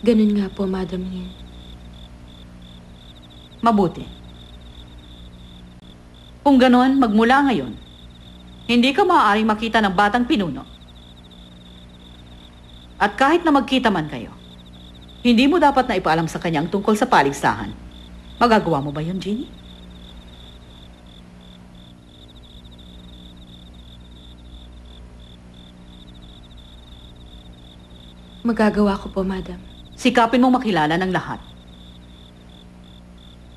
Ganun nga po, Madam Yin. Mabuti. Kung ganon, magmula ngayon, hindi ka maaaring makita ng batang pinuno. At kahit na magkita man kayo, hindi mo dapat na ipaalam sa kanya ang tungkol sa paligsahan. Magagawa mo ba yun, Jeannie? Magagawa ko po, Madam. Sikapin mong makilala ng lahat.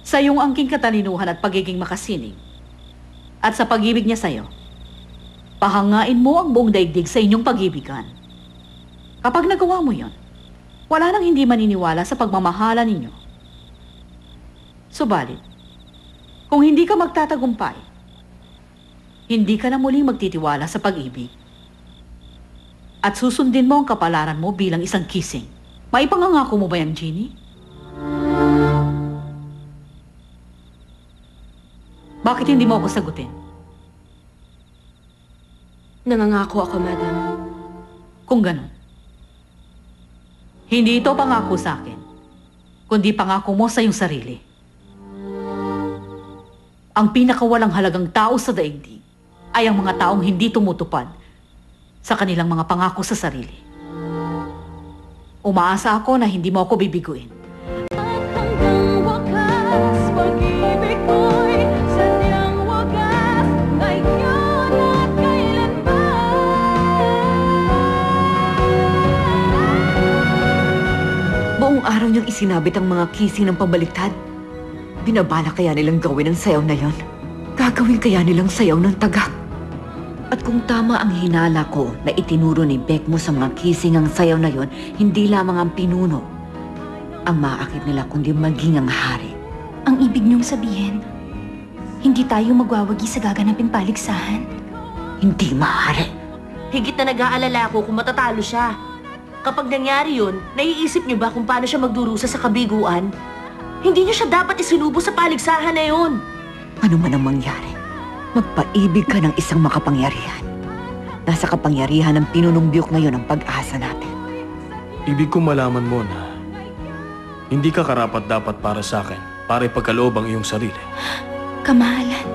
Sa iyong angking katalinuhan at pagiging makasining, at sa pag-ibig niya sa'yo, pahangain mo ang buong daigdig sa inyong pag-ibigan. Kapag nagawa mo yon, wala nang hindi maniniwala sa pagmamahala ninyo. Subalit, kung hindi ka magtatagumpay, hindi ka na muling magtitiwala sa pag-ibig. At susundin mo ang kapalaran mo bilang isang kising. Maipangangako mo ba yan, Jeannie? Bakit hindi mo ako sagutin? Nangangako ako, Madam. Kung ganun, hindi ito pangako sa akin, kundi pangako mo sa iyong sarili. Ang pinakawalang halagang tao sa daigdig ay ang mga taong hindi tumutupad sa kanilang mga pangako sa sarili. Umaasa ako na hindi mo ako bibiguin. Buong araw niyang isinabit ang mga kising ng pabaliktad. Binabala kaya nilang gawin ang sayaw na yon? Gagawin kaya nilang sayaw ng tagak? At kung tama ang hinala ko na itinuro ni Beck mo sa mga kising ang sayaw na yon, hindi lamang ang pinuno ang maaakit nila kundi maging ang hari. Ang ibig niyong sabihin, hindi tayo magwawagi sa gaganaping paligsahan? Hindi maaari. Higit na nag-aalala ako kung matatalo siya. Kapag nangyari yun, naiisip niyo ba kung paano siya magdurusa sa kabiguan? Hindi niyo siya dapat isinubo sa paligsahan na yun. Ano man ang mangyari, magpaibig ka ng isang makapangyarihan. Nasa kapangyarihan ng pinunong biyok ngayon ang pag-asa natin. Ibig kong malaman mo na hindi ka karapat-dapat para sa akin para ipagkaloob ang iyong sarili. Kamahalan,